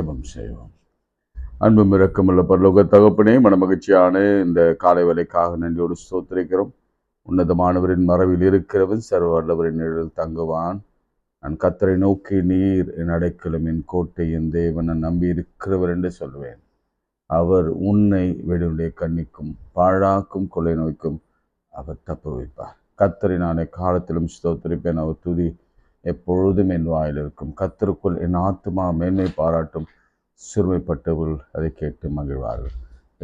ஜெபம் செய்வோம். அன்பும் இரக்கமுள்ள பரலோக தகப்பனே, மனமகிழ்ச்சியான இந்த காலை வேளைக்காக நன்றியோடு ஸ்தோத்திரிக்கிறோம். உன்னதமானவரின் மறைவில் இருக்கிறவன் சர்வ வல்லவரின் நிழலில் தங்குவான். நான் கர்த்தரை நோக்கி, நீர் என் அடைக்கலும் என் கோட்டை என் தேவன் நான் நம்பி இருக்கிறவர் என்று சொல்வேன். அவர் உன்னை வெடியுடைய கண்ணிக்கும் பாழாக்கும் கொள்ளை நோய்க்கும் அவர் தப்பு வைப்பார். கர்த்தரை நான் காலத்திலும் ஸ்தோத்திரிப்பேன். அவர் துதி எப்பொழுதும் என் வாயில் இருக்கும். கர்த்தருக்குள் என் ஆத்துமா மேன்மை பாராட்டும். சிறுமைப்பட்டவர்கள் அதை கேட்டு மகிழ்வார்கள்.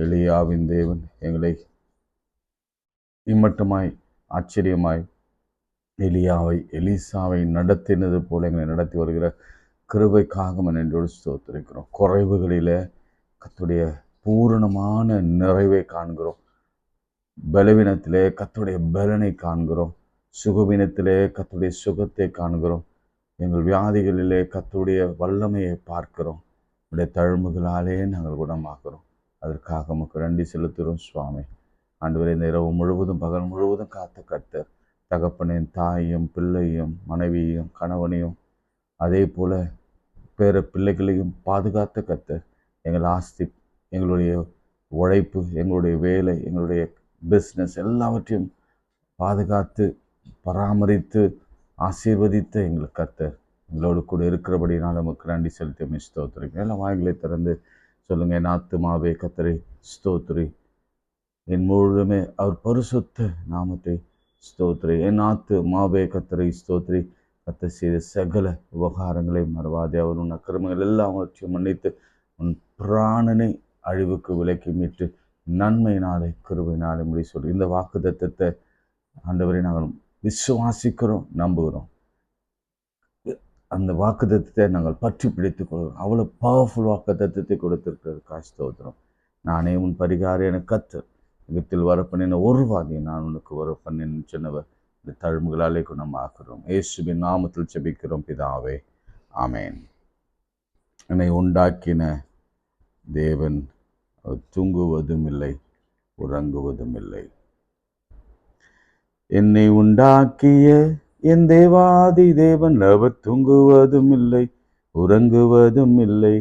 எலியாவின் தேவன் எங்களை இம்மட்டுமாய் ஆச்சரியமாய் எலிசாவை நடத்தினது போல எங்களை நடத்தி வருகிற கிருபைக்காக நன்றியோடு ஸ்தோத்திரிக்கிறோம். குறைவுகளிலே கர்த்தருடைய பூரணமான நிறைவை காண்கிறோம். பலவீனத்திலே கர்த்தருடைய பலனை காண்கிறோம். சுகவீனத்திலே கர்த்தருடைய சுகத்தை காண்கிறோம். எங்கள் வியாதிகளிலே கர்த்தருடைய வல்லமையை பார்க்கிறோம். உடைய தழும்புகளாலே நாங்கள் குணமாக்குறோம். அதற்காக நமக்கு நன்றி செலுத்துகிறோம் சுவாமி. ஆண்டவரே, இந்த இரவு முழுவதும் பகல் முழுவதும் காத்த கர்த்தர் தகப்பனையும் தாயையும் பிள்ளையும் மனைவியையும் கணவனையும் அதே போல பேர பிள்ளைகளையும் பாதுகாத்த கர்த்தர் எங்கள் ஆஸ்தி, எங்களுடைய உழைப்பு, எங்களுடைய வேலை, எங்களுடைய பிஸ்னஸ் எல்லாவற்றையும் பாதுகாத்து பராமரித்து ஆசீர்வதித்த எங்கள் கர்த்தர் எங்களோடு கூட இருக்கிறபடினால் நமக்கு நன்றி செலுத்தி ஸ்தோத்திரி. எல்லாம் வாய்களை திறந்து சொல்லுங்கள். என் ஆத்துமாவே கர்த்தரை ஸ்தோத்திரி, என் முழுமே அவர் பரிசுத்த நாமத்தை ஸ்தோத்திரி. என் ஆத்துமாவே கர்த்தரை ஸ்தோத்திரி. கர்த்தர் செய்த சகல உபகாரங்களை மறவாதே. அவர் உன் அக்கிரமங்கள் எல்லாவற்றையும் மன்னித்து உன் பிராணனை அழிவுக்கு விலக்கி மீட்டு நன்மையினாலே கிருபையினாலே முடி சொல்லி இந்த வாக்குத்தத்தத்தை ஆண்டவரை நாங்கள் விசுவாசிக்கிறோம், நம்புகிறோம். அந்த வாக்குத்தத்தத்தை நாங்கள் பற்றி பிடித்துக் கொள்கிறோம். அவ்வளோ பவர்ஃபுல் வாக்குத்தத்தத்தை கொடுத்திருக்கிறது. ஸ்தோத்திரம். நானே உன் பரிகாரம் என கர்த்தர் யுகத்தில் வரப்பண்ணின ஒரு வாதியை நான் உனக்கு வரப்பண்ணின சொன்னவர். இந்த தழும்புகளாலே குணமாக்குறோம். இயேசுவின் நாமத்தில் ஜெபிக்கிறோம் பிதாவே, ஆமேன். என்னை உண்டாக்கின தேவன் தூங்குவதும் இல்லை, உறங்குவதும் இல்லை. என்னை உண்டாக்கிய என் தேவாதி தேவன் அவர் தூங்குவதும் இல்லை, உறங்குவதும் இல்லை.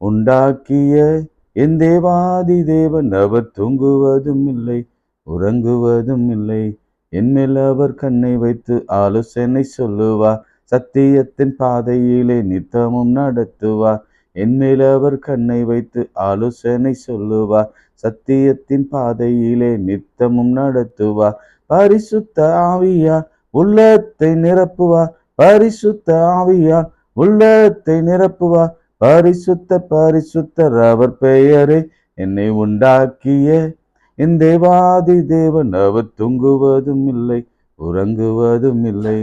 உண்டாக்கிய என் தேவாதி தேவன் அவர் தூங்குவதும் இல்லை, உறங்குவதும் இல்லை. என்மேல் அவர் கண்ணை வைத்து ஆலோசனை சொல்லுவார், சத்தியத்தின் பாதையிலே நித்தமும் நடத்துவார். என்மேல் அவர் கண்ணை வைத்து ஆலோசனை சொல்லுவார், சத்தியத்தின் பாதையிலே நித்தமும் நடத்துவார். பரிசுத்த ஆவியார் உள்ளத்தை நிரப்புவார், பரிசுத்த ஆவியார் உள்ளத்தை நிரப்புவார். பரிசுத்தர் அவர் பெயரே. என்னை உண்டாக்கிய என் தேவாதி தேவன் அவர் தூங்குவதும் இல்லை, உறங்குவதும் இல்லை.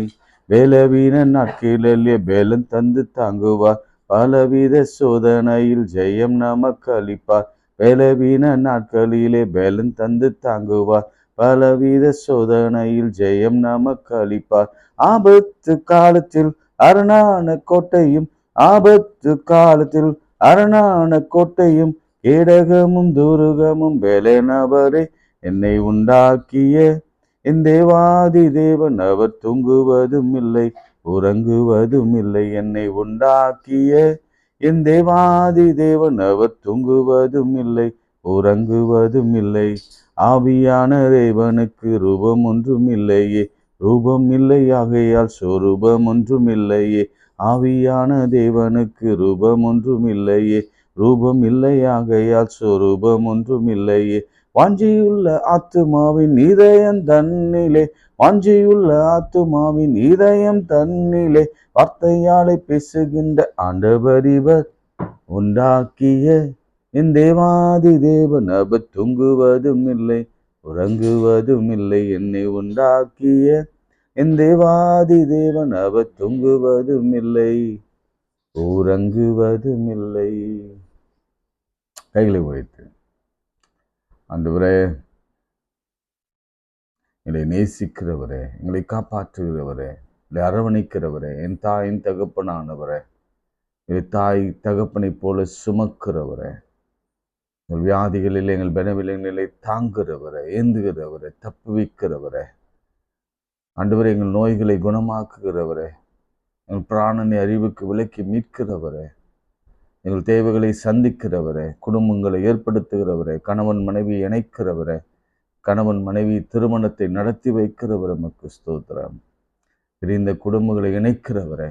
பலவீன நாட்களிலே பலன் தந்து தாங்குவார், பலவித சோதனையில் ஜெயம் நமக்கு அளிப்பார். பலவீன நாட்களிலே பலன் தந்து தாங்குவார், பலவித சோதனையில் ஜெயம் நமக்கு அளிப்பார். ஆபத்து காலத்தில் அரணான கோட்டையும், ஆபத்து காலத்தில் அரணான கோட்டையும், கேடகமும் துருகமும் பெலனவரே. என்னை உண்டாக்கிய என் தேவாதி தேவன் அவர் தூங்குவதும் இல்லை, உறங்குவதும் இல்லை. என்னை உண்டாக்கிய என் தேவாதி தேவன் அவர் தூங்குவதும் இல்லை, உறங்குவதும் இல்லை. ஆவியான தேவனுக்கு ரூபம் ஒன்றும் இல்லையே, ரூபம் இல்லை ஆகையால் சொரூபம் ஒன்றும் இல்லையே. ஆவியான தேவனுக்கு ரூபம் ஒன்றும் இல்லையே, ரூபம் இல்லை ஆகையால் சொரூபம் ஒன்றும் இல்லையே. வாஞ்சியுள்ள ஆத்துமாவின் இதயம் தன்னிலே, வாஞ்சியுள்ள ஆத்துமாவின் இதயம் தன்னிலே, வார்த்தையாலே பேசுகின்ற ஆண்டவர் இவர். உண்டாக்கிய என் தேவாதி தேவன் அவர் தூங்குவதும் இல்லை, உறங்குவதும் இல்லை. என்னை உண்டாக்கிய என் தேவாதி தேவன் அவர் தூங்குவதும் இல்லை, உறங்குவதும் இல்லை. கைகளை உயர்த்து. ஆண்டவரே, எங்களை நேசிக்கிறவரே, எங்களை காப்பாற்றுகிறவரே, எங்களை அரவணைக்கிறவரே, என் தாயின் தகப்பனானவரே, எங்கள் தாய் தகப்பனை போல சுமக்கிறவரே, எங்கள் வியாதிகளில் எங்கள் பலவீனங்களை தாங்குகிறவரே, ஏந்துகிறவரே, தப்புவிக்கிறவரே, ஆண்டவரே, எங்கள் நோய்களை குணமாக்குகிறவரே, எங்கள் பிராணனை அறிவுக்கு விலக்கி மீட்கிறவரே, எங்கள் தேவைகளை சந்திக்கிறவரே, குடும்பங்களை ஏற்படுத்துகிறவரே, கணவன் மனைவி இணைக்கிறவரே, கணவன் மனைவி திருமணத்தை நடத்தி வைக்கிறவர் எமக்கு ஸ்தோத்திரம். பிரிந்த குடும்பங்களை இணைக்கிறவரே,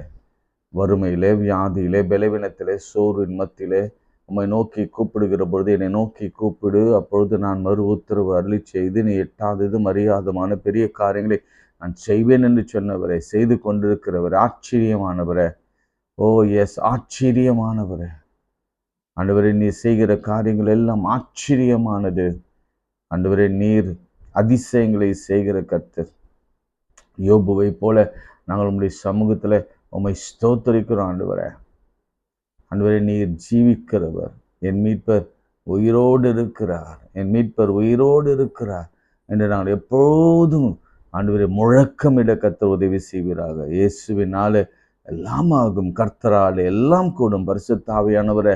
வறுமையிலே, வியாதியிலே, பலவீனத்திலே, சோர்வின் மத்தியிலே உம்மை நோக்கி கூப்பிடுகிற பொழுது என்னை நோக்கி கூப்பிடு, அப்பொழுது நான் மறு உத்தரவு அருளி செய்து நீ எட்டாததும் அறியாதமான பெரிய காரியங்களை நான் செய்வேன் என்று சொன்னவரை, செய்து கொண்டிருக்கிறவர், ஆச்சரியமானவரே. ஓ எஸ், ஆச்சரியமானவரே. ஆண்டவரே, நீ செய்கிற காரியங்கள் எல்லாம் ஆச்சரியமானது. ஆண்டவரே, நீர் அதிசயங்களை செய்கிற கர்த்தர். யோபுவை போல நாங்கள் உம்முடைய சமூகத்தில் உம்மை ஸ்தோத்தரிக்கிறோம். ஆண்டவரே, நீர் ஜீவிக்கிறவர். என் மீட்பர் உயிரோடு இருக்கிறார், என் மீட்பர் உயிரோடு இருக்கிறார் என்று நாங்கள் எப்போதும் ஆண்டவரே முழக்கமிட கர்த்தர் உதவி செய்வீராக. இயேசுவினால எல்லாம் ஆகும், கர்த்தரால் எல்லாம் கூடும். பரிசுத்த ஆவியானவரை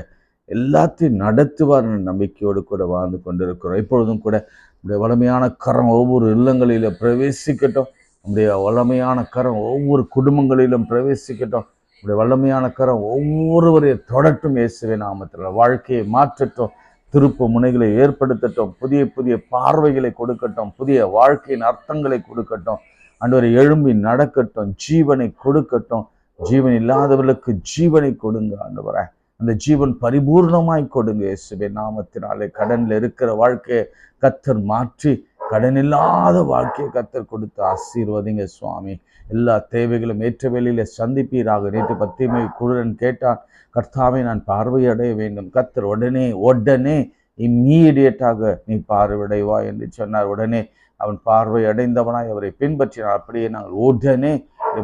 எல்லாத்தையும் நடத்துவார் என்ற நம்பிக்கையோடு கூட வாழ்ந்து கொண்டிருக்கிறோம். இப்பொழுதும் கூட நம்முடைய வலிமையான கரம் ஒவ்வொரு இல்லங்களில பிரவேசிக்கட்டும். நம்முடைய வல்லமையான கரம் ஒவ்வொரு குடும்பங்களிலும் பிரவேசிக்கட்டும். நம்முடைய வல்லமையான கரம் ஒவ்வொருவரையும் தொடட்டும். இயேசுவின் நாமத்தில் வாழ்க்கையை மாற்றட்டும், திருப்பு முனைகளை ஏற்படுத்தட்டும், புதிய புதிய பார்வைகளை கொடுக்கட்டும், புதிய வாழ்க்கையின் அர்த்தங்களை கொடுக்கட்டும். ஆண்டவரை எழும்பி நடக்கட்டும், ஜீவனை கொடுக்கட்டும். ஜீவன் இல்லாதவர்களுக்கு ஜீவனை கொடுங்க ஆண்டவரே. அந்த ஜீவன் பரிபூர்ணமாய் கொடுங்க இயேசுவின் நாமத்தினாலே. கடனில் இருக்கிற வாழ்க்கையை கர்த்தர் மாற்றி கடன் இல்லாத வாழ்க்கையை கர்த்தர் கொடுத்து ஆசீர்வதிங்க சுவாமி. எல்லா தேவைகளும் ஏற்ற வேளையில சந்திப்பீராக. நேற்று பத்திமை குருடன் கேட்டான், கர்த்தாவை நான் பார்வையடைய வேண்டும். கர்த்தர் உடனே இம்மீடியட்டாக நீ பார்வையடைவா என்று சொன்னார். உடனே அவன் பார்வை அடைந்தவனாய் அவரை பின்பற்றினார். அப்படியே நாங்கள் உடனே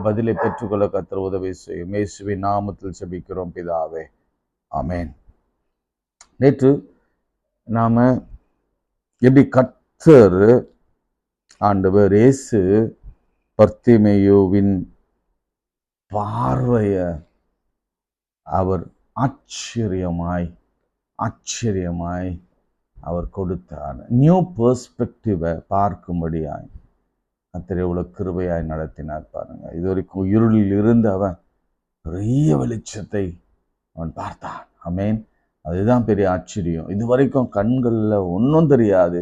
பதிலை பெற்றுக்கொள்ள கர்த்தர் உதவி செய்யும். இயேசுவின் நாமத்தில் ஜெபிக்கிறோம் பிதாவே, ஆமென். நேற்று நாம எப்படி கர்த்தர் ஆண்டவர் இயேசு பர்த்திமேயுவின் பார்வைய அவர் ஆச்சரியமாய் அவர் கொடுத்தார். நியூ பெர்ஸ்பெக்டிவை பார்க்கும்படியாய் கர்த்தர் எவ்வளவு கிருபையாய் நடத்தினார் பாருங்க. இதுவரைக்கும் இருளில் இருந்து அவன் பெரிய வெளிச்சத்தை அவன் பார்த்தான். ஆமென். அதுதான் பெரிய ஆச்சரியம். இதுவரைக்கும் கண்களில் ஒன்றும் தெரியாது,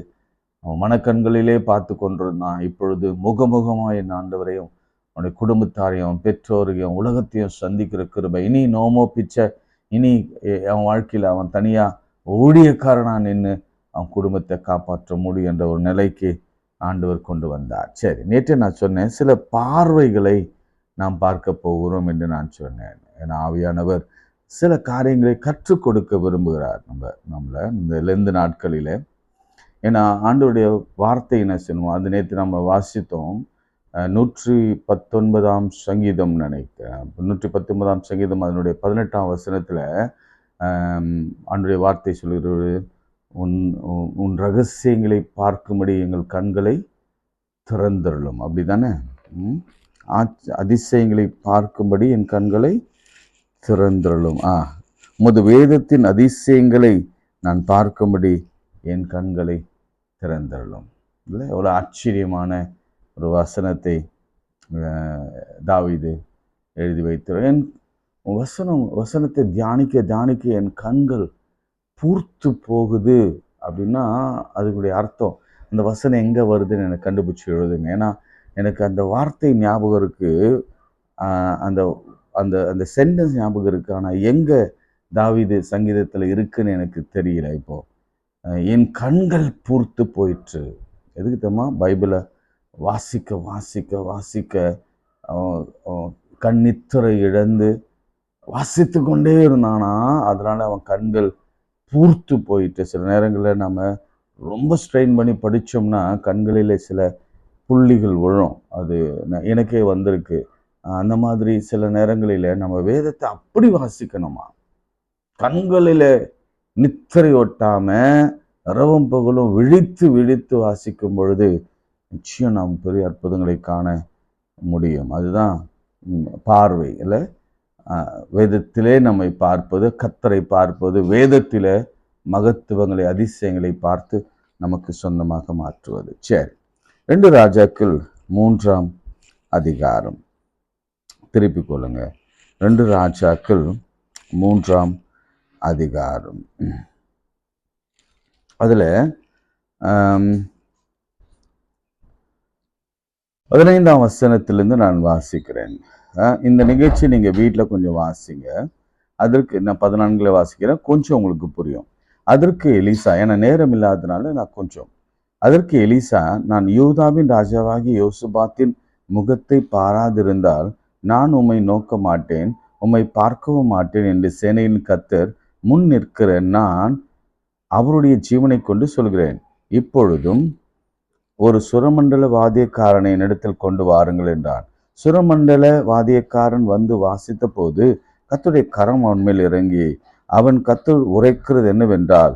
அவன் மனக்கண்களிலே பார்த்து கொண்டிருந்தான். இப்பொழுது முகமுகமாக என் ஆண்டவரையும் அவனுடைய குடும்பத்தாரையும் பெற்றோரையும் உலகத்தையும் சந்திக்கிற கிருபை. இனி நோமோ பிச்சை, இனி அவன் வாழ்க்கையில் அவன் தனியாக ஊழியக்காரனாக நின்று அவன் குடும்பத்தை காப்பாற்ற முடியும் என்ற ஒரு நிலைக்கு ஆண்டவர் கொண்டு வந்தார். சரி, நேற்று நான் சொன்னேன் சில பார்வைகளை நாம் பார்க்க போகிறோம் என்று நான் சொன்னேன். ஏன்னா ஆவியானவர் சில காரியங்களை கற்றுக் கொடுக்க விரும்புகிறார் நம்மளை இந்த லெந்து நாட்களில். ஏன்னா ஆண்டவருடைய வார்த்தை என்ன செய்யணும், அது நேற்று நம்ம வாசித்தோம். 119 சங்கீதம் நினைக்கிறேன், 119 சங்கீதம் அதனுடைய 18 வசனத்தில் ஆண்டவருடைய வார்த்தை சொல்கிறது, உன் ரகசியங்களை பார்க்கும்படி எங்கள் கண்களை திறந்தருளும். அப்படி தானே? அதிசயங்களை பார்க்கும்படி என் கண்களை திறந்தருளும். உமது வேதத்தின் அதிசயங்களை நான் பார்க்கும்படி என் கண்களை திறந்தருளும். இல்லை, எவ்வளோ ஆச்சரியமான ஒரு வசனத்தை தாவீது எழுதி வைத்தார். என் வசனத்தை தியானிக்க என் கண்கள் பூர்த்து போகுது அப்படின்னா அதுக்குடைய அர்த்தம் அந்த வசனம் எங்கே வருதுன்னு எனக்கு கண்டுபிடிச்சி எழுதுங்க. ஏன்னா எனக்கு அந்த வார்த்தை ஞாபகம் இருக்குது, அந்த அந்த அந்த சென்டென்ஸ் ஞாபகம் இருக்குது, ஆனால் எங்கே தாவீது சங்கீதத்தில் இருக்குன்னு எனக்கு தெரியல. இப்போது என் கண்கள் பூர்த்து போயிற்று. எதுக்கு தெரியுமா? பைபிளை வாசிக்க கண்ணித்துறை இழந்து வாசித்து கொண்டே இருந்தானா, அதனால் அவன் கண்கள் பூர்த்து போயிட்டு. சில நேரங்களில் நம்ம ரொம்ப ஸ்ட்ரெயின் பண்ணி படித்தோம்னா கண்களில் சில புள்ளிகள் விழும். அது எனக்கே வந்திருக்கு. அந்த மாதிரி சில நேரங்களில் நம்ம வேதத்தை அப்படி வாசிக்கணுமா, கண்களில் நித்திரை ஒட்டாம இரவும் பகலும் விழித்து வாசிக்கும் பொழுது நிச்சயம் நாம் பெரிய அற்புதங்களை காண முடியும். அதுதான் பார்வை இல்லை. வேதத்திலே நம்மை பார்ப்பது, கர்த்தரை பார்ப்பது, வேதத்திலே மகத்துவங்களை அதிசயங்களை பார்த்து நமக்கு சொந்தமாக மாற்றுவது. சரி, 2 ராஜாக்கள் 3 அதிகாரம் திருப்பிக் கொள்ளுங்க. 2 ராஜாக்கள் 3 அதிகாரம். அதில் 15ஆம் வசனத்திலிருந்து நான் வாசிக்கிறேன். இந்த நிகழ்ச்சி நீங்கள் வீட்டில் கொஞ்சம் வாசிங்க. அதற்கு நான் 14 வாசிக்கிறேன், கொஞ்சம் உங்களுக்கு புரியும். அதற்கு எலிசா, ஏன்னா நேரம் இல்லாததுனால நான் கொஞ்சம். அதற்கு எலிசா, நான் யூதாவின் ராஜாவாகி யோசபாத்தின் முகத்தை பாராதிருந்தால் நான் உம்மை நோக்க மாட்டேன், உம்மை பார்க்கவும் மாட்டேன் என்று சேனையின் கர்த்தர் முன் நிற்கிற நான் அவருடைய ஜீவனை கொண்டு சொல்கிறேன். இப்பொழுதும் ஒரு சுரமண்டல வாத்தியக்காரனை என்னிடத்தில் கொண்டு வாருங்கள் என்றான். சுரமண்டல வாத்தியக்காரன் வந்து வாசித்த போது கர்த்தருடைய கரம் அவன் மேல் இறங்கி கர்த்தர் உரைக்கிறது என்னவென்றால்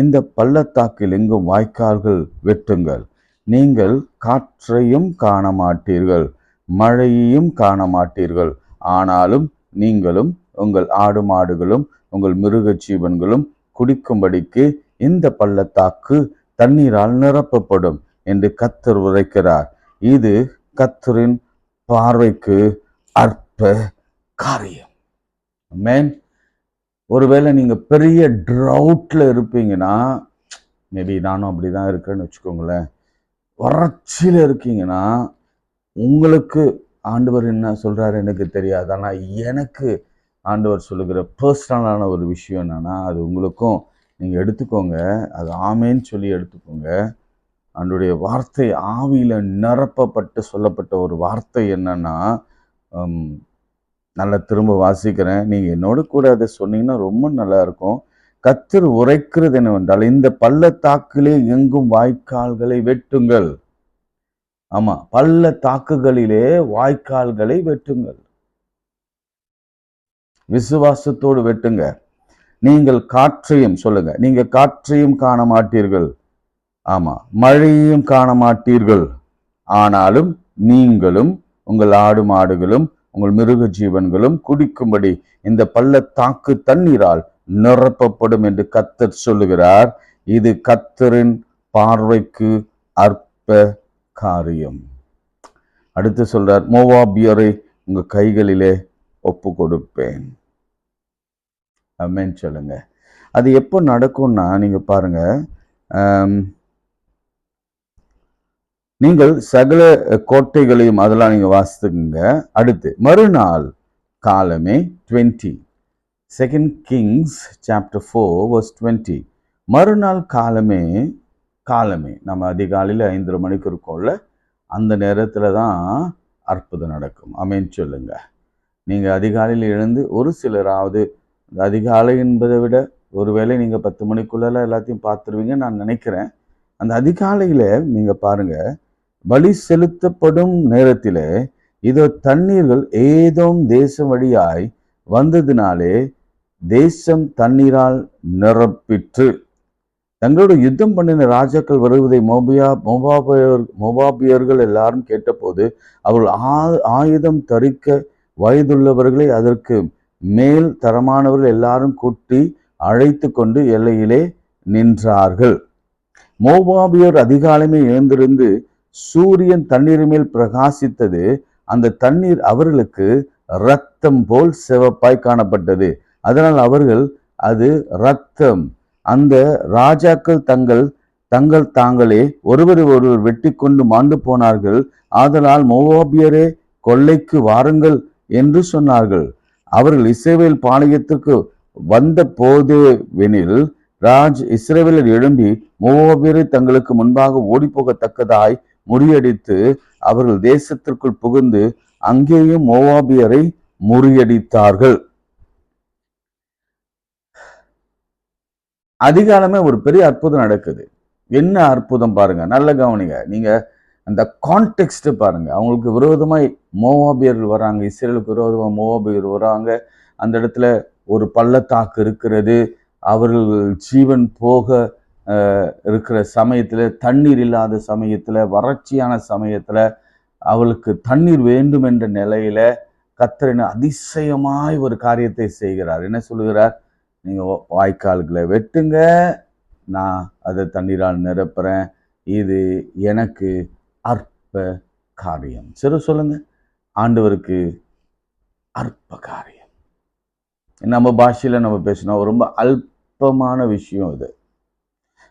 இந்த பள்ளத்தாக்கில் எங்கும் வாய்க்கால்கள் வெட்டுங்கள். நீங்கள் காற்றையும் காண மாட்டீர்கள், மழையையும் காண மாட்டீர்கள். ஆனாலும் நீங்களும் உங்கள் ஆடு மாடுகளும் உங்கள் மிருக ஜீவன்களும் குடிக்கும்படிக்கு இந்த பள்ளத்தாக்கு தண்ணீரால் நிரப்பப்படும் என்று கர்த்தர் உரைக்கிறார். இது கர்த்தரின் பார்வைக்கு அற்ப காரியம். ஆமென். ஒருவேளை நீங்க பெரிய ட்ரவுட்ல இருப்பீங்கன்னா, மேபி நானும் அப்படிதான் இருக்கிறேன்னு வச்சுக்கோங்களேன். வறட்சியில இருக்கீங்கன்னா, உங்களுக்கு ஆண்டவர் என்ன சொல்றாரு எனக்கு தெரியாது. ஆனால் எனக்கு ஆண்டவர் சொல்லுகிற பர்சனலான ஒரு விஷயம் என்னன்னா, அது உங்களுக்கும் நீங்க எடுத்துக்கோங்க. அது ஆமேன்னு சொல்லி எடுத்துக்கோங்க. ஆண்டவருடைய வார்த்தை ஆவியில நிரப்பப்பட்டு சொல்லப்பட்ட ஒரு வார்த்தை என்னன்னா, நல்லா திரும்ப வாசிக்கிறேன். நீங்க என்னோட கூட அதை சொன்னீங்கன்னா ரொம்ப நல்லா இருக்கும். கர்த்தர் உரைக்கிறது என்னவென்றால் இந்த பள்ளத்தாக்கிலே எங்கும் வாய்க்கால்களை வெட்டுங்கள். ஆமா, பள்ளத்தாக்குகளிலே வாய்க்கால்களை வெட்டுங்கள். விசுவாசத்தோடு வெட்டுங்க. நீங்கள் காற்றையும் சொல்லுங்க, நீங்க காற்றையும் காண மாட்டீர்கள், ஆமா, மழையையும் காண மாட்டீர்கள். ஆனாலும் நீங்களும் உங்கள் ஆடு மாடுகளும் உங்கள் மிருக ஜீவன்களும் குடிக்கும்படி இந்த பள்ளத்தாக்கு தண்ணீரால் நிரப்பப்படும் என்று கர்த்தர் சொல்லுகிறார். இது கர்த்தரின் பார்வைக்கு அற்ப காரியம். அடுத்து சொல்றார், மோவாபியரை உங்க கைகளிலே ஒப்பு கொடுப்பேன். ஆமென் சொல்லுங்க. அது எப்போ நடக்கும்னா, நீங்க பாருங்க, நீங்கள் சகல கோட்டைகளையும் அதெல்லாம் நீங்க வாசித்துக்குங்க. அடுத்து மறுநாள் காலமே 20 2 Kings chapter 4 verse 20. மறுநாள் காலமே நம்ம அதிகாலையில் 5:30 மணிக்கு இருக்கோம்ல, அந்த நேரத்துல தான் அற்புதம் நடக்கும். ஆமென் சொல்லுங்க. நீங்க அதிகாலையில் எழுந்து, ஒரு சிலராவது அதிகாலை என்பதை விட ஒருவேளை நீங்க 10 மணிக்குள்ள எல்லாத்தையும் பார்த்துருவீங்க நான் நினைக்கிறேன். அந்த அதிகாலையில நீங்க பாருங்க, பலி செலுத்தப்படும் நேரத்திலே இதோ தண்ணீர்கள் ஏதோம் தேசம் வழியாய் வந்ததினாலே தேசம் தண்ணீரால் நிரப்பிற்று. தங்களோட யுத்தம் பண்ணின ராஜாக்கள் வருவதை மோவாபியர்கள் எல்லாரும் கேட்டபோது அவர்கள் ஆயுதம் தரிக்க வயதுள்ளவர்களை அதற்கு மேல் தரமானவர்கள் எல்லாரும் கூட்டி அழைத்து கொண்டு எல்லையிலே நின்றார்கள். மோவாபியர் அதிகாலமே எழுந்திருந்து சூரியன் தண்ணீர் மேல் பிரகாசித்தது. அந்த தண்ணீர் அவர்களுக்கு இரத்தம் போல் சிவப்பாய் காணப்பட்டது. அதனால் அவர்கள் அது இரத்தம். அந்த ராஜாக்கள் தாங்களே ஒருவரை ஒருவர் வெட்டி கொண்டு மாண்டு போனார்கள். ஆதலால் மோவாபியரே கொள்ளைக்கு வாருங்கள் என்று சொன்னார்கள். அவர்கள் இஸ்ரவேல் பாளையத்திற்கு வந்த போதேவெனில் இஸ்ரவேலர் எழும்பி மோவாபியரை தங்களுக்கு முன்பாக ஓடிப்போகத்தக்கதாய் முறியடித்து அவர்கள் தேசத்திற்குள் புகுந்து அங்கேயும் மோவாபியரை முறியடித்தார்கள். அதிகாலமே ஒரு பெரிய அற்புதம் நடக்குது. என்ன அற்புதம் பாருங்க, நல்ல கவனிங்க. நீங்க அந்த கான்டெக்ஸ்ட் பாருங்க. அவங்களுக்கு விரோதமாய் மோவாபியர்கள் வராங்க, இஸ்ரேலுக்கு விரோதமாக மோவாபியர்கள் வராங்க. அந்த இடத்துல ஒரு பள்ளத்தாக்கு இருக்கிறது. அவர்கள் ஜீவன் போக இருக்கிற சமயத்துல, தண்ணீர் இல்லாத சமயத்துல, வறட்சியான சமயத்துல அவளுக்கு தண்ணீர் வேண்டும் என்ற நிலையில கர்த்தர் அதிசயமாய் ஒரு காரியத்தை செய்கிறார். என்ன சொல்லுகிறார்? நீங்க வாய்க்கால்களை வெட்டுங்க, நான் அதை தண்ணீரால் நிரப்புறேன். இது எனக்கு அற்ப காரியம். சரி சொல்லுங்க, ஆண்டவருக்கு அற்ப காரியம். நம்ம பாஷையில் நம்ம பேசணும், ரொம்ப அல்பமான விஷயம் இது.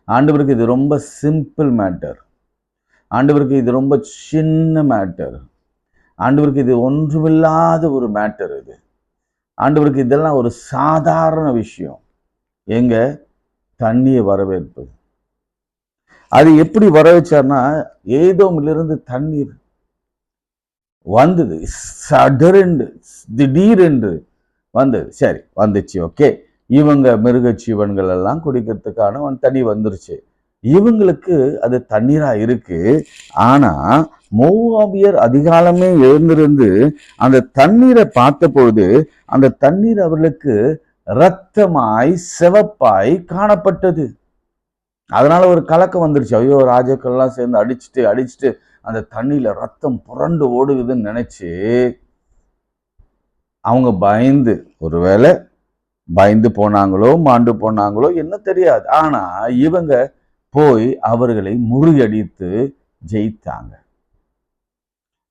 ஆண்டவருக்கு இது ரொம்ப சிம்பிள் மேட்டர். ஆண்டவருக்கு இது ரொம்ப சின்ன மேட்டர். ஆண்டவருக்கு இது ஒன்றுமில்லாத ஒரு மேட்டர். இது ஆண்டவருக்கு இதெல்லாம் ஒரு சாதாரண விஷயம். எங்க தண்ணியை வரவேற்பது. அது எப்படி வர வச்சார்னா, ஏதோமிலிருந்து தண்ணீர் வந்தது, சடரென்று திடீரென்று வந்தது. சரி, வந்துச்சு, ஓகே. இவங்க மிருக ஜீவன்கள் எல்லாம் குடிக்கிறதுக்கான தண்ணி வந்துருச்சு. இவங்களுக்கு அது தண்ணீரா இருக்கு. ஆனா மோவாபியர் அதிகாலமே எழுந்திருந்து அந்த தண்ணீரை பார்த்த பொழுது அந்த தண்ணீர் அவர்களுக்கு இரத்தமாய் சிவப்பாய் காணப்பட்டது. அதனால ஒரு கலக்கம் வந்துருச்சு. ஐயோ, ராஜாக்கள்லாம் சேர்ந்து அடிச்சுட்டு அந்த தண்ணியில ரத்தம் புரண்டு ஓடுகுதுன்னு நினைச்சு அவங்க ஒருவேளை பயந்து போனாங்களோ மாண்டு போனாங்களோ என்ன தெரியாது. ஆனா இவங்க போய் அவர்களை முறியடித்து ஜெயித்தாங்க.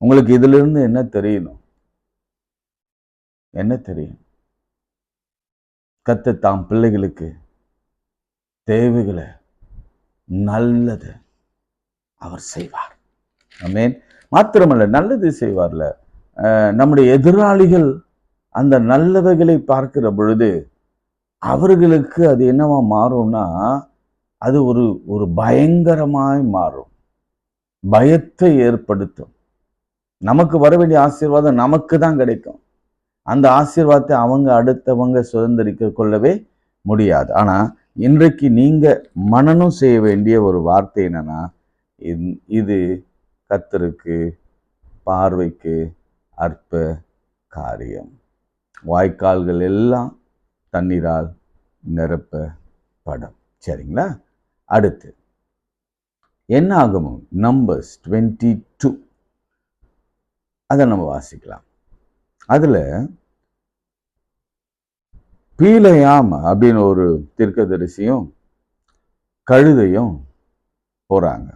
உங்களுக்கு இதுல இருந்து என்ன தெரியணும்? என்ன தெரியும்? கர்த்தர் தாம் பிள்ளைகளுக்கு தேவைகளை நல்லது அவர் செய்வார். ஆமென். மாத்திரமல்ல, நல்லது செய்வார்ல. நம்முடைய எதிராளிகள் அந்த நல்லவைகளை பார்க்கிற பொழுது அவர்களுக்கு அது என்னவா மாறும்னா, அது ஒரு பயங்கரமாய் மாறும், பயத்தை ஏற்படுத்தும். நமக்கு வர வேண்டிய ஆசீர்வாதம் நமக்கு தான் கிடைக்கும். அந்த ஆசீர்வாதத்தை அடுத்தவங்க சுதந்திரிக்க கொள்ளவே முடியாது. ஆனா இன்றைக்கு நீங்க மனனம் செய்ய வேண்டிய ஒரு வார்த்தை என்னன்னா, இது கர்த்தருக்கு பார்வைக்கு அற்ப காரியம். வாய்க்கால்கள் எல்லாம் தண்ணீரால் நிரப்பப்படும். சரிங்களா? அடுத்து என்ன ஆகுமோ நம்பர்ஸ் 22 அதை நம்ம வாசிக்கலாம். அதுல பீலையாம் அப்படின்னு ஒரு தீர்க்கதரிசியும் கழுதையும் போறாங்க.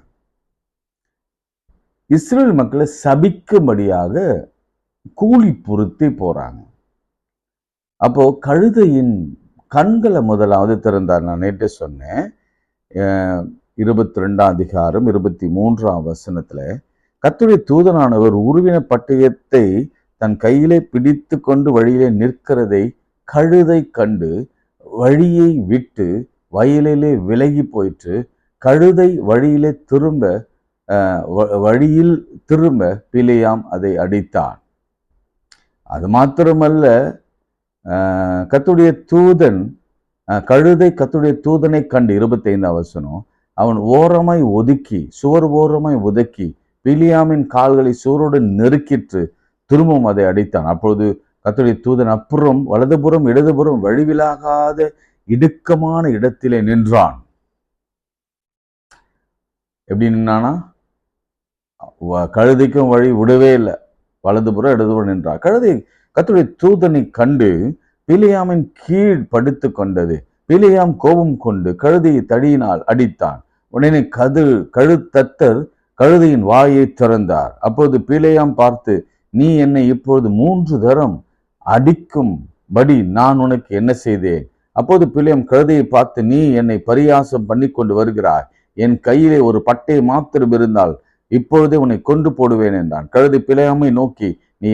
இஸ்ரேல் மக்களை சபிக்கும்படியாக கூலி பொருத்தி போறாங்க. அப்போ கழுதையின் கண்களை முதலாவது திறந்தார். நான் நேற்று சொன்னேன், 22 அதிகாரம் 23 வசனத்துல கர்த்தருடைய தூதனானவர் உருவின பட்டயத்தை தன் கையிலே பிடித்து கொண்டு வழியிலே நிற்கிறதை கழுதை கண்டு வழியை விட்டு வயலிலே விலகி போயிற்று. கழுதை வழியில் திரும்ப பிலேயாம் அதை அடித்தான். அது மாத்திரமல்ல, கர்த்தருடைய தூதன் கழுதை கர்த்தருடைய தூதனை கண்டு 25 வசனம், அவன் சுவர் ஓரமாய் ஒதுக்கி பிலியாமின் கால்களை சுவரோடு நெருக்கிற்று, திரும்பவும் அதை அடித்தான். அப்பொழுது கர்த்தருடைய தூதன் அப்புறம் வலதுபுறம் இடதுபுறம் வழிவிலாகாத இடுக்கமான இடத்திலே நின்றான். எப்படி நின்னானா? கழுதைக்கும் வழி விடவே இல்லை, வலதுபுறம் இடதுபுறம் நின்றான். கழுதை கர்த்தருடைய தூதனை கண்டு பிலியாமின் கீழ் படுத்து கொண்டது. பிலியாம் கோபம் கொண்டு கழுதையை தடியினால் அடித்தான். உடனே கழுத்தத்தர் கழுதையின் வாயை திறந்தார். அப்போது பிலேயாம் பார்த்து, நீ என்னை இப்பொழுது 3 தரம் அடிக்கும்படி நான் உனக்கு என்ன செய்தேன்? அப்போது பிலேயாம் கழுதையை பார்த்து, நீ என்னை பரியாசம் பண்ணி கொண்டு வருகிறாய். என் கையிலே ஒரு பட்டை மாத்திரம் இருந்தால் இப்பொழுதே உன்னை கொண்டு போடுவேன் என்றான். கழுதை பிலேயாமை நோக்கி, நீ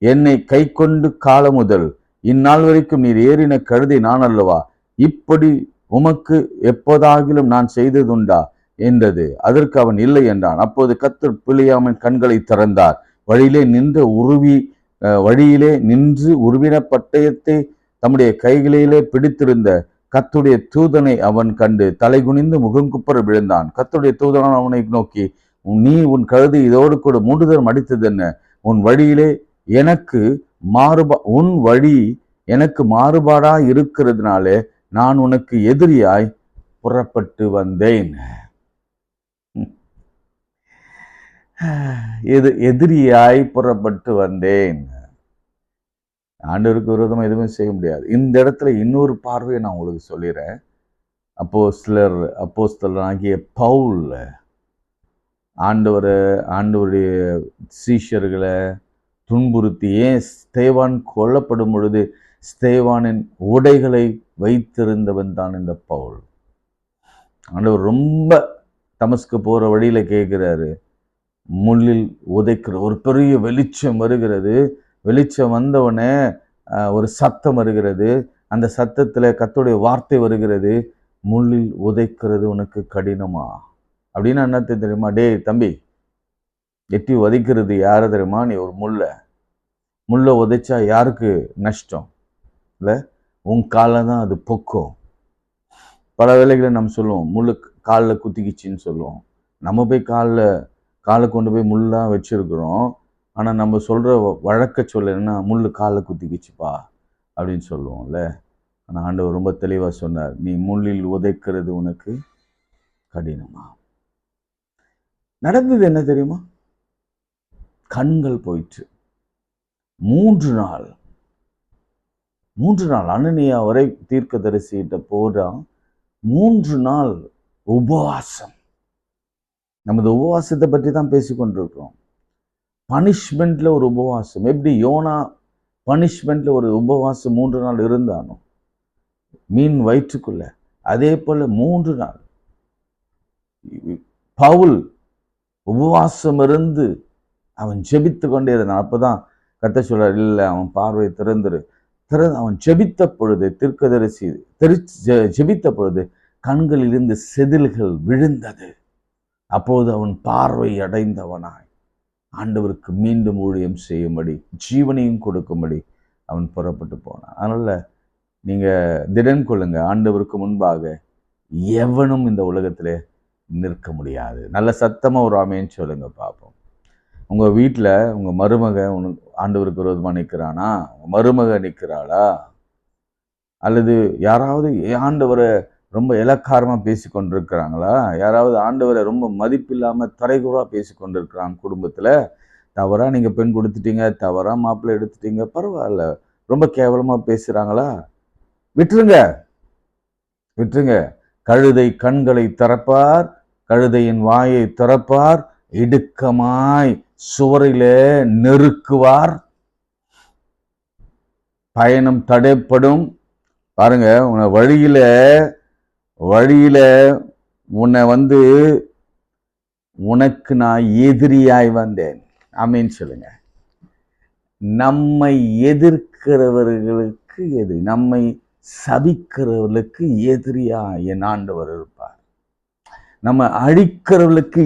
என்னை கை கொண்டு காலம் முதல் இந்நாள் வரைக்கும் நீர் ஏறின கழுதை நான் அல்லவா? இப்படி உமக்கு எப்போதாகிலும் நான் செய்ததுண்டா என்றது. அதற்கு அவன் இல்லை என்றான். அப்போது கர்த்தர் பிலேயாமின் கண்களை திறந்தார். வழியிலே நின்று உருவின பட்டயத்தை தம்முடைய கைகளிலே பிடித்திருந்த கர்த்தருடைய தூதனை அவன் கண்டு தலை குனிந்து முகங்குப்புற விழுந்தான். கர்த்தருடைய தூதனான் அவனை நோக்கி, நீ உன் கழுதை இதோடு கூட 3 தரம் அடித்தது என்ன? உன் வழி எனக்கு மாறுபாடா இருக்கிறதுனாலே நான் உனக்கு எதிரியாய் புறப்பட்டு வந்தேன். எதிரியாய் புறப்பட்டு வந்தேன். ஆண்டவருக்கு விரோதமா எதுவுமே செய்ய முடியாது. இந்த இடத்துல இன்னொரு பார்வையை நான் உங்களுக்கு சொல்லிடுறேன். அப்போஸ்தலனாகிய பவுல் ஆண்டவருடைய சீஷர்களை துன்புறுத்தி, ஏன் ஸ்தேவான் கொல்லப்படும் பொழுது ஸ்தேவானின் உடைகளை வைத்திருந்தவன் தான் இந்த பவுல். ஆண்டவர் ரொம்ப தமஸ்கு போற வழியில கேட்கிறாரு, முள்ளில் உதைக்கிற ஒரு பெரிய வெளிச்சம் வருகிறது. வெளிச்சம் வந்தவனே ஒரு சத்தம் வருகிறது. அந்த சத்தத்துல கர்த்தருடைய வார்த்தை வருகிறது, முள்ளில் உதைக்கிறது உனக்கு கடினமா? அப்படின்னா என்ன தெரியுமா? டேய் தம்பி, எட்டி உதைக்கிறது யாரு தெரியுமா? நீ ஒரு முள்ள உதைச்சா யாருக்கு நஷ்டம்? இல்லை, உன் காலில் தான் அது பொக்கும். பல வேளைகளை நம்ம சொல்லுவோம், முள்ளு காலில் குத்திக்கிச்சின்னு சொல்லுவோம். நம்ம போய் காலை கொண்டு போய் முள்ளாக வச்சிருக்கிறோம். ஆனால் நம்ம சொல்கிற வழக்க சொல்ல என்ன, முள்ளு காலில் குத்திக்கிச்சுப்பா அப்படின்னு சொல்லுவோம்ல. ஆனால் ஆண்டவர் ரொம்ப தெளிவாக சொன்னார், நீ முள்ளில் உதைக்கிறது உனக்கு கடினமா? நடந்தது என்ன தெரியுமா? கண்கள் போயிற்று. 3 நாள் அனனியா வரை தீர்க்கதரிசிகிட்ட போறான். 3 நாள் உபவாசம். நமது உபவாசத்தை பற்றி தான் பேசிக்கொண்டிருக்கிறோம். பனிஷ்மெண்ட்ல ஒரு உபவாசம். எப்படி யோனா பனிஷ்மெண்ட்ல ஒரு உபவாசம் 3 நாள் இருந்தானோ மீன் வயிற்றுக்குள்ள, அதே போல 3 நாள் பவுல் உபவாசம் இருந்து அவன் ஜெபித்து கொண்டே இருந்தான். அப்பதான் கர்த்தர் சொல்றார், இல்லை அவன் பார்வை அவன் ஜெபித்த பொழுது, தீர்க்கதரிசி ஜெபித்த பொழுது கண்களிலிருந்து செதில்கள் விழுந்தது. அப்போது அவன் பார்வை அடைந்தவனாய் ஆண்டவருக்கு மீண்டும் ஊழியம் செய்யும்படி, ஜீவனையும் கொடுக்கும்படி அவன் புறப்பட்டு போனான். அதனால நீங்க திடன் கொள்ளுங்க, ஆண்டவருக்கு முன்பாக எவனும் இந்த உலகத்திலே நிற்க முடியாது. நல்ல சத்தமா ஒரு ஆமேன்னு சொல்லுங்க பார்ப்போம். உங்க வீட்டில் உங்க மருமக ஆண்டவருக்கு விரோதமா நிற்கிறானா? உங்க மருமக நிற்கிறாளா? அல்லது யாராவது ஆண்டவரை ரொம்ப இலக்காரமா பேசி கொண்டிருக்கிறாங்களா? யாராவது ஆண்டவரை ரொம்ப மதிப்பில்லாம தரைகுறா பேசி கொண்டிருக்கிறாங்க குடும்பத்துல? தவறா நீங்க பெண் கொடுத்துட்டீங்க, தவறா மாப்பிள்ளை எடுத்துட்டீங்க, பரவாயில்ல, ரொம்ப கேவலமா பேசுறாங்களா? விட்டுருங்க. கழுதை கண்களை திறப்பார், கழுதையின் வாயை திறப்பார், இடுக்கமாய் சுவரிலே நெருக்குவார், பயணம் தடைப்படும். பாருங்க, உன்னை வழியில உன்னை உனக்கு நான் எதிரியாய் வந்தேன். ஆமீன் சொல்லுங்க. நம்மை எதிர்க்கிறவர்களுக்கு நம்மை சபிக்கிறவர்களுக்கு எதிரியா என் ஆண்டவர் இருப்பார். நம்ம அழிக்கிறவர்களுக்கு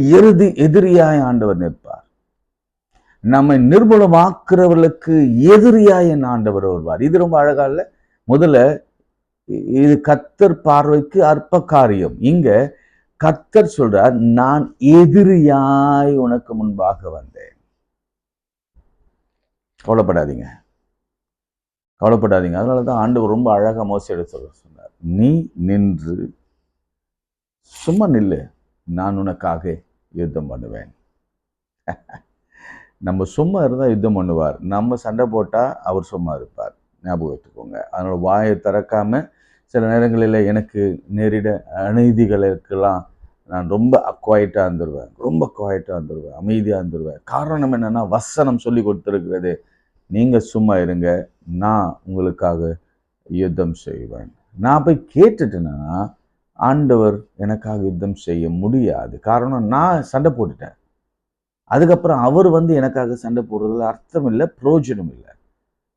எதிரியாய் ஆண்டவர் நிற்பார். நம்மை நிர்மூலமாக்குறவர்களுக்கு எதிரியாய் என் ஆண்டவர் வருவார். இது ரொம்ப அழகா இல்ல? முதல்ல இது கர்த்தர் பார்வைக்கு அற்ப காரியம். இங்க கர்த்தர் சொல்றார், நான் எதிரியாய் உனக்கு முன்பாக வந்தேன். கவலைப்படாதீங்க. அதனாலதான் ஆண்டவர் ரொம்ப அழகா மோசேயிட சொன்னார், நீ நின்று சும்மா நில்லு, நான் உனக்காக யுத்தம் பண்ணுவேன். நம்ம சும்மா இருந்தா யுத்தம் பண்ணுவார், நம்ம சண்டை போட்டா அவர் சும்மா இருப்பார். ஞாபகம் வச்சுக்கோங்க. அதனால வாயை திறக்காம சில நேரங்களில் எனக்கு நேரிட அநீதிகளுக்கெல்லாம் நான் ரொம்ப குவாய்ட்டாக இருந்துருவேன், அமைதியாக இருந்துருவேன். காரணம் என்னன்னா, வசனம் சொல்லி கொடுத்துருக்கிறது, நீங்கள் சும்மா இருங்க, நான் உங்களுக்காக யுத்தம் செய்வேன். நான் போய் கேட்டுட்டேன்னா ஆண்டவர் எனக்காக யுத்தம் செய்ய முடியாது. காரணம், நான் சண்டை போட்டுட்டேன். அதுக்கப்புறம் அவர் எனக்காக சண்டை போடுறதுல அர்த்தம் இல்லை, பிரயோஜனம் இல்லை.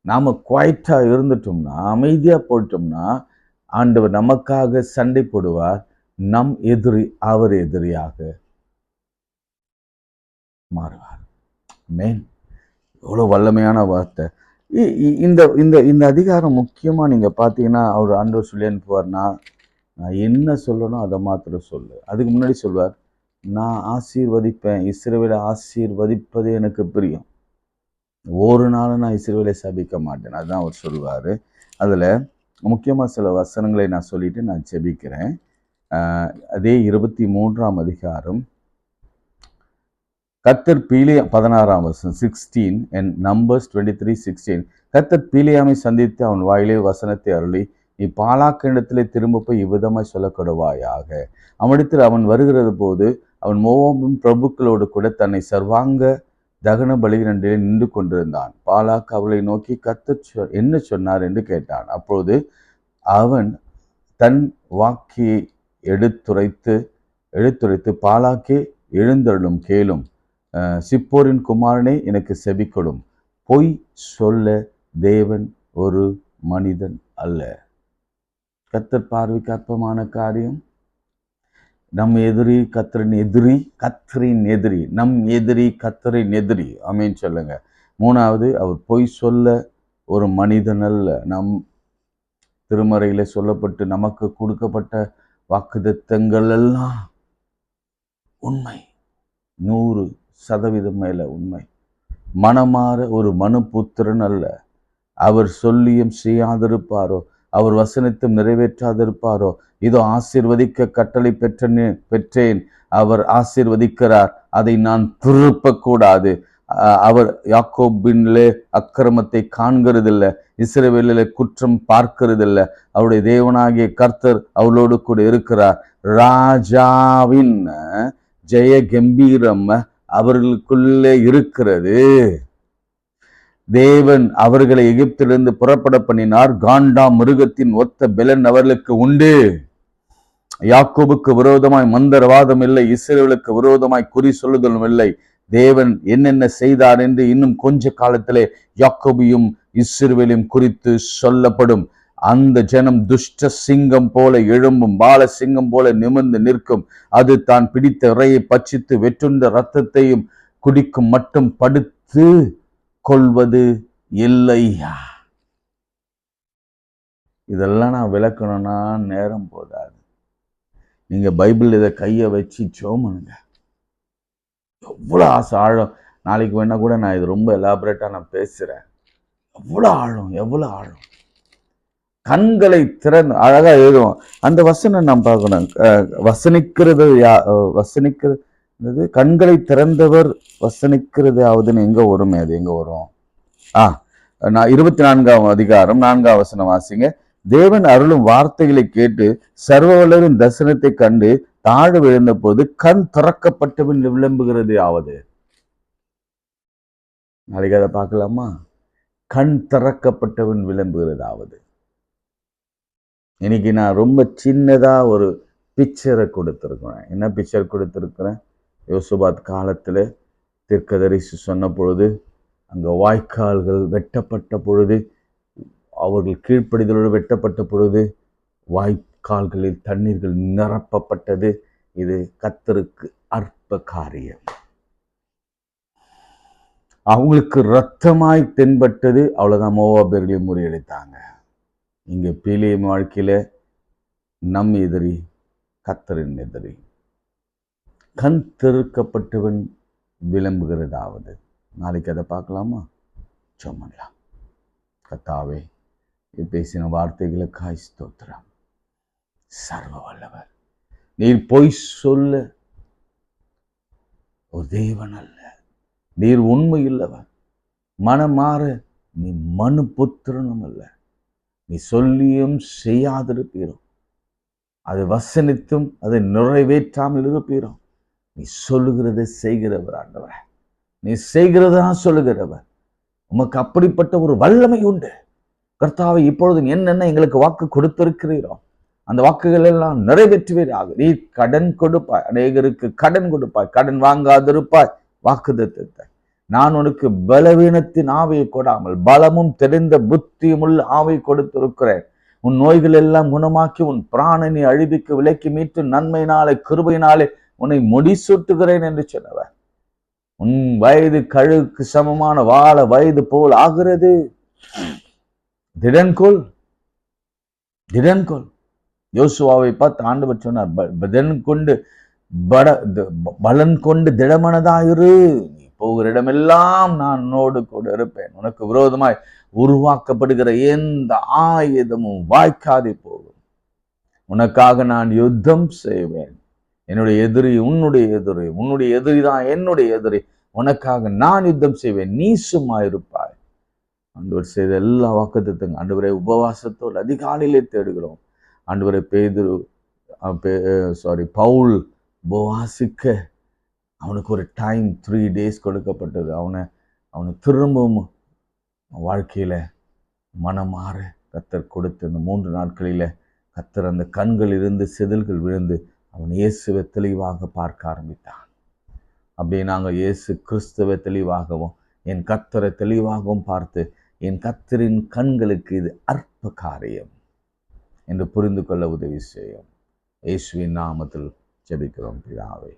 நாம குவாய்ட்டா இருந்துட்டோம்னா, அமைதியா போயிட்டோம்னா, ஆண்டவர் நமக்காக சண்டை போடுவார். நம் எதிரி அவர் எதிரியாக மாறுவார். மேன் எவ்வளவு வல்லமையான வார்த்தை. இந்த இந்த இந்த அதிகாரம் முக்கியமா நீங்க பாத்தீங்கன்னா, அவர் ஆண்டவர் சொல்லி அனுப்புவார், நான் என்ன சொல்லணும் அதை மாத்திரம் சொல்லு. அதுக்கு முன்னாடி சொல்வார், நான் ஆசீர்வதிப்பேன், இஸ்ரவேலை ஆசீர்வதிப்பது எனக்கு பிரியம், ஒரு நாள் நான் இஸ்ரவேலை சபிக்க மாட்டேன். அதுதான் அவர் சொல்லுவார். அதில் முக்கியமாக சில வசனங்களை நான் சொல்லிட்டு நான் ஜெபிக்கிறேன். அதே 23ஆம் அதிகாரம் கர்த்தர் 16ஆம் வசனம் 16 and Numbers 23:16. கர்த்தர் பீலியாமை சந்தித்து அவன் வாயிலே வசனத்தை அருளி, நீ பாலாக்கிடத்திலே திரும்ப போய் இவ்விதமாய் சொல்லக்கொடுவாயாக. அவனிடத்தில் அவன் வருகிறது போது அவன் மோவாபின் பிரபுக்களோடு கூட தன்னை சர்வாங்க தகன பலியினிலே நின்று கொண்டிருந்தான். பாலாக் அவளை நோக்கி கர்த்தர் என்ன சொன்னார் என்று கேட்டான். அப்போது அவன் தன் வாக்கியை எடுத்துரைத்து பாலாக்கே, எழுந்தருளும், கேளும். சிப்போரின் குமாரனே, எனக்கு செவிக்கொடும். பொய் சொல்ல தேவன் ஒரு மனிதன் அல்ல. கர்த்தர் பார்வைக்கு அற்பமான காரியம். நம் எதிரி கர்த்தரின் எதிரி, கர்த்தரின் எதிரி. நம் எதிரி கர்த்தரின் எதிரி. ஆமென் சொல்லுங்க. மூணாவது, அவர் பொய் சொல்ல ஒரு மனிதன் அல்ல. நம் திருமறையில சொல்லப்பட்டு நமக்கு கொடுக்கப்பட்ட வாக்குத்தத்தங்கள் எல்லாம் உண்மை, 100% மேல உண்மை. மனமாற ஒரு மனுபுத்திரன் அல்ல. அவர் சொல்லியும் செய்யாதிருப்பாரோ, அவர் வசனத்தும் நிறைவேற்றாதிருப்பாரோ. இதோ ஆசீர்வதிக்க கட்டளை பெற்றேன், அவர் ஆசீர்வதிக்கிறார், அதை நான் திருப்பக்கூடாது. அவர் யாக்கோபின்லே அக்கிரமத்தை காண்கிறதில்லை, இஸ்ரவேலிலே குற்றம் பார்க்கிறதில்லை. அவருடைய தேவனாகிய கர்த்தர் அவளோடு கூட இருக்கிறார். ராஜாவின் ஜெய கம்பீரம் அவர்களுக்குள்ளே இருக்கிறது. தேவன் அவர்களை எகிப்திலிருந்து புறப்பட பண்ணினார். காண்டா மிருகத்தின் ஒத்த பெலன் அவர்களுக்கு உண்டு. யாக்கோபுக்கு விரோதமாய் மந்திரவாதம் இல்லை, இஸ்ரவேலுக்கு விரோதமாய் குறி சொல்லுதலும் இல்லை. தேவன் என்னென்ன செய்தார் என்று இன்னும் கொஞ்ச காலத்திலே யாக்கோபையும் இஸ்ரவேலையும் குறித்து சொல்லப்படும். அந்த ஜனம் துஷ்ட சிங்கம் போல எழும்பும், பால சிங்கம் போல நிமிர்ந்து நிற்கும். அது தான் பிடித்த இறையை பட்சித்து வெற்றுண்ட இரத்தத்தையும் குடிக்கும் மட்டும் படுத்து கொள்வது இல்லையா. இதெல்லாம் நான் விளக்கணும்னா நேரம் போதாது. நீங்க பைபிள் இதை கையை வச்சு சோமனுங்க. எவ்வளோ ஆசை ஆழம். நாளைக்கு வேணா கூட நான் இது ரொம்ப எலாபரேட்டா நான் பேசுறேன். எவ்வளோ ஆழம், எவ்வளோ ஆழம். கண்களை திறந்து அழகா எழுதுவோம். அந்த வசனம் நாம் பார்க்கணும். வசனிக்கிறது கண்களை திறந்தவர் வசனிக்கிறது ஆகுதுன்னு எங்க வருமே, அது எங்க வரும்? நான் 24ஆம் அதிகாரம் 4ஆம் வசனம் வாசிங்க. தேவன் அருளும் வார்த்தைகளை கேட்டு சர்வவல்லவரின் தரிசனத்தை கண்டு தாழ விழுந்த போது கண் திறக்கப்பட்டவன் விளம்புகிறது ஆவது. நாளைக்கு அதை பார்க்கலாமா? கண் திறக்கப்பட்டவன் விளம்புகிறதாவது. இன்னைக்கு நான் ரொம்ப சின்னதா ஒரு பிக்சரை கொடுத்திருக்கிறேன். என்ன பிக்சர் கொடுத்திருக்கிறேன்? யோசுபாத் காலத்துல தீர்க்கதரிசி சொன்ன பொழுது, அங்க வாய்க்கால்கள் வெட்டப்பட்ட பொழுது, அவர்கள் கீழ்ப்படிதலோடு வெட்டப்பட்ட பொழுது வாய்க்கால்களில் தண்ணீர்கள் நிரப்பப்பட்டது. இது கர்த்தருக்கு அற்ப காரியம். அவங்களுக்கு இரத்தமாய் தென்பட்டது. அவ்வளவுதான், மோவாபியர்களை முறியடித்தாங்க. இங்க பீலியம் வாழ்க்கையில நம் எதிரி கர்த்தரின் எதிரி. கண் திறக்கப்பட்டவன் விளம்புகிறதாவது. நாளைக்கு அதை பார்க்கலாமா? சொன்னலாம். கர்த்தாவே, பேசின வார்த்தைகளுக்காய் ஸ்தோத்திரம். சர்வ வல்லவர், நீர் பொய் சொல்ல ஒரு தேவன் அல்ல. நீர் உண்மை இல்லவன். மனமாற நீ மனு புத்திரனும் அல்ல. நீ சொல்லியும் செய்யாதிருப்பீரோ, அது வசனித்தும் அதை நிறைவேற்றாமல் இருப்பீரோ. நீ சொல்லுகிறதை செய்கிறவர் ஆண்டவர். நீ செய்கிறதா சொல்லுகிறவர். உமக்கு அப்படிப்பட்ட ஒரு வல்லமை உண்டு. கர்த்தாவை, இப்பொழுது என்னென்ன எங்களுக்கு வாக்கு கொடுத்திருக்கிறீரோ அந்த வாக்குகள் எல்லாம் நிறைவேற்றுவீராக. நீ கடன் கொடுப்பாய், அநேகருக்கு கடன் கொடுப்பாய், கடன் வாங்காதிருப்பாய். வாக்குத்தத்தத்தை நான் உனக்கு பலவீனத்தின் ஆவியை கொடாமல் பலமும் தெரிந்த புத்தியும் உள்ள ஆவை கொடுத்திருக்கிறேன். உன் நோய்கள் எல்லாம் குணமாக்கி உன் பிராணனை அழிவுக்கு விலக்கி மீட்டு நன்மையினாலே கிருபையினாலே உன்னை முடிசூட்டுகிறேன் என்று சொன்னவர். உன் வயது கழுக்கு சமமான வாழ வயது போல் ஆகிறது. திடன்கொள். யோசுவாவை பார்த்து ஆண்டவர் சொன்னார், பலன் கொண்டு திடமனதாயிரு. நீ போகிற இடமெல்லாம் நான் உன்னோடு கூட இருப்பேன். உனக்கு விரோதமாய் உருவாக்கப்படுகிற எந்த ஆயுதமும் வாய்க்காதே போகும். உனக்காக நான் யுத்தம் செய்வேன். என்னுடைய எதிரி உன்னுடைய எதிரி, உன்னுடைய எதிரி தான் என்னுடைய எதிரி. உனக்காக நான் யுத்தம் செய்வேன், நீ சும்மா இருப்பாய். ஆண்டவர் செய்த எல்லா வாக்குத்தத்தங்களும் ஆண்டவரை உபவாசத்தோடு அதிகாலையிலே தேடுகிறோம். ஆண்டவரை பவுல் உபவாசிக்க அவனுக்கு ஒரு டைம் 3 days கொடுக்கப்பட்டது. அவனை திரும்பவும் வாழ்க்கையில் மனமாற கர்த்தர் கொடுத்து இந்த 3 நாட்களில் கர்த்தர் அந்த கண்களிலிருந்து செதில்கள் விழுந்து அவன் இயேசுவை தெளிவாக பார்க்க ஆரம்பித்தான். அப்படியே நாங்கள் இயேசு கிறிஸ்துவை தெளிவாகவும் என் கர்த்தரை தெளிவாகவும் பார்த்து என் கர்த்தரின் கண்களுக்கு இது அற்ப காரியம் என்று புரிந்து கொள்ள உதவி செய்யும். இயேசுவின் நாமத்தில் ஜெபிக்கிறோம் பிதாவே,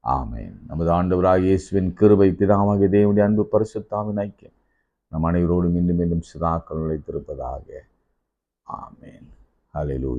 ஆமென். நமது ஆண்டவராகிய இயேசுவின் கிருபை, பிதாவாகிய தேவனுடைய அன்பு, பரிசுத்தாவின் ஐக்கியம் நம் அனைவரோடும் மீண்டும் மீண்டும் சதாக்கள் நிலைத்திருப்பதாக. ஆமென். ஹல்லேலூயா.